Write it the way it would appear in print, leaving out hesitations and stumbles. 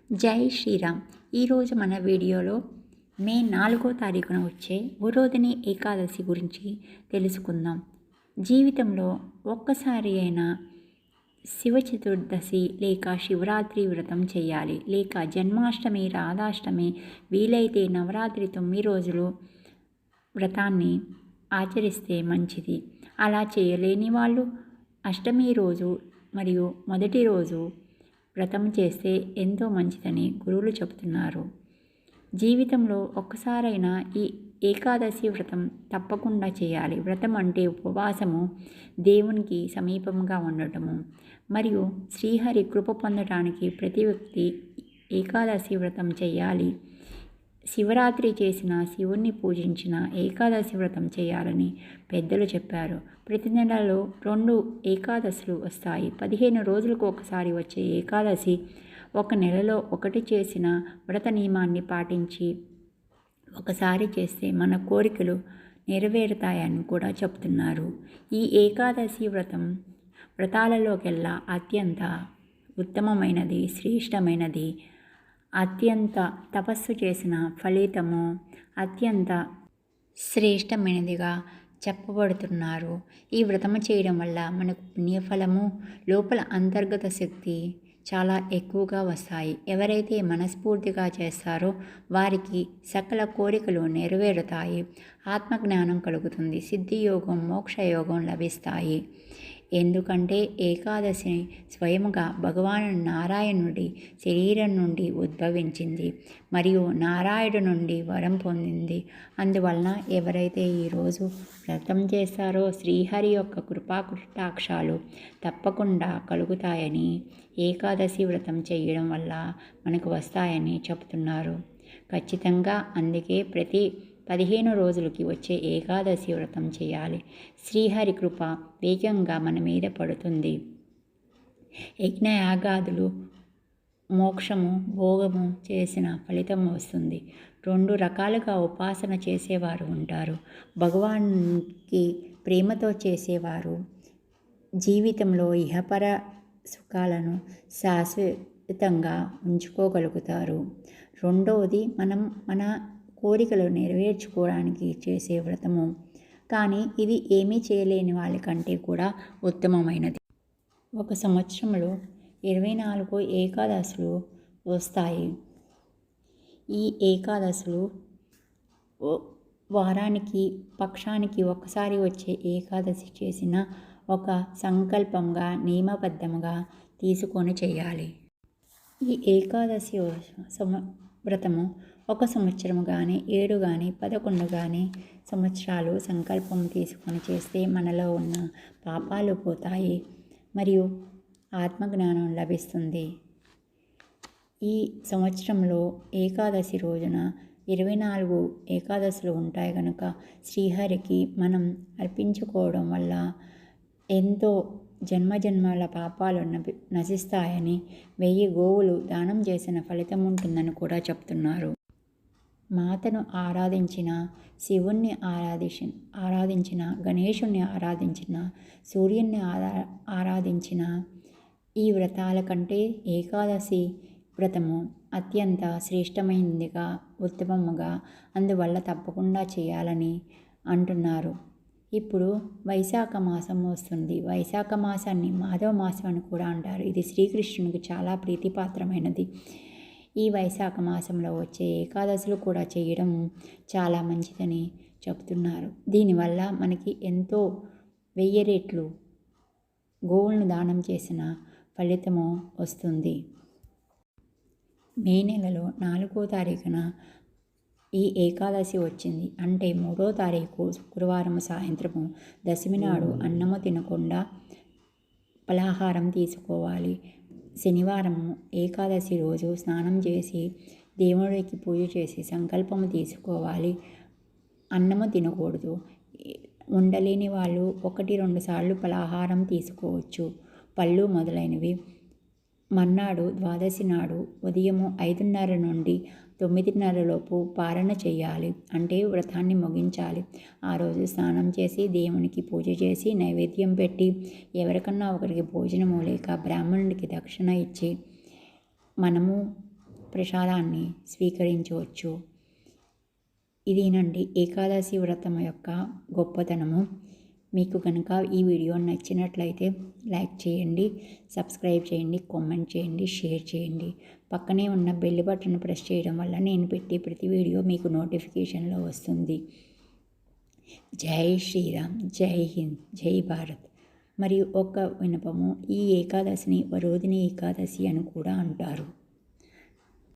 జై శ్రీరామ్. ఈరోజు మన వీడియోలో మే 4వ తారీఖున వచ్చే ఉరోధిని ఏకాదశి గురించి తెలుసుకుందాం. జీవితంలో ఒక్కసారి అయినా శివ చతుర్దశి లేక శివరాత్రి వ్రతం చేయాలి, లేక జన్మాష్టమి, రాధాష్టమి, వీలైతే నవరాత్రి 9 రోజులు వ్రతాన్ని ఆచరిస్తే మంచిది. అలా చేయలేని వాళ్ళు అష్టమి రోజు మరియు మొదటి రోజు వ్రతం చేస్తే ఎంతో మంచిదని గురువులు చెబుతున్నారు. జీవితంలో ఒక్కసారైనా ఈ ఏకాదశి వ్రతం తప్పకుండా చేయాలి. వ్రతం అంటే ఉపవాసము, దేవునికి సమీపంగా ఉండటము మరియు శ్రీహరి కృప పొందడానికి ప్రతి వ్యక్తి ఏకాదశి వ్రతం చేయాలి. శివరాత్రి చేసిన, శివుణ్ణి పూజించిన ఏకాదశి వ్రతం చేయాలని పెద్దలు చెప్పారు. ప్రతి నెలలో 2 ఏకాదశులు వస్తాయి. 15 రోజులకు ఒకసారి వచ్చే ఏకాదశి ఒక నెలలో ఒకటి చేసిన వ్రత నియమాన్ని పాటించి ఒకసారి చేస్తే మన కోరికలు నెరవేరుతాయని కూడా చెప్తున్నారు. ఈ ఏకాదశి వ్రతాలలోకెల్లా అత్యంత ఉత్తమమైనది, శ్రేష్టమైనది, అత్యంత తపస్సు చేసిన ఫలితము అత్యంత శ్రేష్టమైనదిగా చెప్పబడుతున్నారు. ఈ వ్రతము చేయడం వల్ల మనకు పుణ్యఫలము, లోపల అంతర్గత శక్తి చాలా ఎక్కువగా వస్తాయి. ఎవరైతే మనస్ఫూర్తిగా చేస్తారో వారికి సకల కోరికలు నెరవేరుతాయి. ఆత్మజ్ఞానం కలుగుతుంది. సిద్ధియోగం, మోక్షయోగం లభిస్తాయి. ఎందుకంటే ఏకాదశి స్వయముగా భగవాను నారాయణుడి శరీరం నుండి ఉద్భవించింది మరియు నారాయణుడి నుండి వరం పొందింది. అందువలన ఎవరైతే ఈరోజు వ్రతం చేస్తారో శ్రీహరి యొక్క కృపాకటాక్షాలు తప్పకుండా కలుగుతాయని, ఏకాదశి వ్రతం చేయడం వల్ల మనకు వస్తాయని చెబుతున్నారు. ఖచ్చితంగా అందుకే ప్రతి 15 రోజులకి వచ్చే ఏకాదశి వ్రతం చేయాలి. శ్రీహరి కృప వేగంగా మన మీద పడుతుంది. యజ్ఞయాగాదులు, మోక్షము, భోగము చేసిన ఫలితం వస్తుంది. 2 రకాలుగా ఉపాసన చేసేవారు ఉంటారు. భగవానికి ప్రేమతో చేసేవారు జీవితంలో ఇహపర సుఖాలను శాశ్వతంగా ఉంచుకోగలుగుతారు. రెండవది మన కోరికలు నెరవేర్చుకోవడానికి చేసే వ్రతము. కానీ ఇది ఏమీ చేయలేని వాళ్ళకంటే కూడా ఉత్తమమైనది. ఒక సంవత్సరంలో 24 ఏకాదశులు వస్తాయి. ఈ ఏకాదశులు వారానికి, పక్షానికి ఒకసారి వచ్చే ఏకాదశి చేసిన ఒక సంకల్పంగా, నియమబద్ధంగా తీసుకొని చేయాలి. ఈ ఏకాదశి వ్రతము 1 సంవత్సరం కానీ, 7 కానీ, 11 కానీ సంవత్సరాలు సంకల్పం తీసుకొని చేస్తే మనలో ఉన్న పాపాలు పోతాయి మరియు ఆత్మజ్ఞానం లభిస్తుంది. ఈ సంవత్సరంలో ఏకాదశి రోజున 24 ఏకాదశులు ఉంటాయి కనుక శ్రీహరికి మనం అర్పించుకోవడం వల్ల ఎంతో జన్మజన్మాల పాపాలు నశిస్తాయని, 1000 గోవులు దానం చేసిన ఫలితం ఉంటుందని కూడా చెప్తున్నారు. మాతను ఆరాధించిన, శివుణ్ణి ఆరాధించిన, గణేశుణ్ణి ఆరాధించిన, సూర్యుణ్ణి ఆరాధించిన ఈ వ్రతాల కంటే ఏకాదశి వ్రతము అత్యంత శ్రేష్టమైనదిగా, ఉత్తమముగా, అందువల్ల తప్పకుండా చేయాలని అంటున్నారు. ఇప్పుడు వైశాఖ మాసం వస్తుంది. వైశాఖ మాసాన్ని మాధవ మాసం అని కూడా అంటారు. ఇది శ్రీకృష్ణునికి చాలా ప్రీతిపాత్రమైనది. ఈ వైశాఖ మాసంలో వచ్చే ఏకాదశులు కూడా చేయడం చాలా మంచిదని చెప్తున్నారు. దీనివల్ల మనకి ఎంతో 1000 రెట్లు గోవులను దానం చేసిన ఫలితము వస్తుంది. మే నెలలో 4వ తారీఖున ఈ ఏకాదశి వచ్చింది. అంటే 3వ తారీఖు శుక్రవారం సాయంత్రము దశమి నాడు అన్నము తినకుండా ఫలాహారం తీసుకోవాలి. శనివారం ఏకాదశి రోజు స్నానం చేసి దేవుడికి పూజ చేసి సంకల్పము తీసుకోవాలి. అన్నము తినకూడదు. ఉండలేని వాళ్ళు 1-2 సార్లు ఫలాహారం తీసుకోవచ్చు. పళ్ళు మొదలైనవి. మర్నాడు ద్వాదశి నాడు ఉదయం 5:30 నుండి 9:30 లోపు పారణ చేయాలి. అంటే వ్రతాన్ని ముగించాలి. ఆ రోజు స్నానం చేసి దేవునికి పూజ చేసి నైవేద్యం పెట్టి ఎవరికన్నా ఒకరికి భోజనము లేక బ్రాహ్మణుడికి దక్షిణ ఇచ్చి మనము ప్రసాదాన్ని స్వీకరించవచ్చు. ఇదేనండి ఏకాదశి వ్రతం యొక్క గొప్పతనము. మీకు కనుక ఈ వీడియో నచ్చినట్లయితే లైక్ చేయండి, సబ్స్క్రైబ్ చేయండి, కామెంట్ చేయండి, షేర్ చేయండి. పక్కనే ఉన్న బెల్ బటన్ ప్రెస్ చేయడం వల్ల నేను పెట్టే ప్రతి వీడియో మీకు నోటిఫికేషన్లో వస్తుంది. జై శ్రీరామ్, జై హింద్, జై భారత్. మరియు ఒక విన్నపము, ఈ ఏకాదశిని వరోధిని ఏకాదశి అని కూడా అంటారు.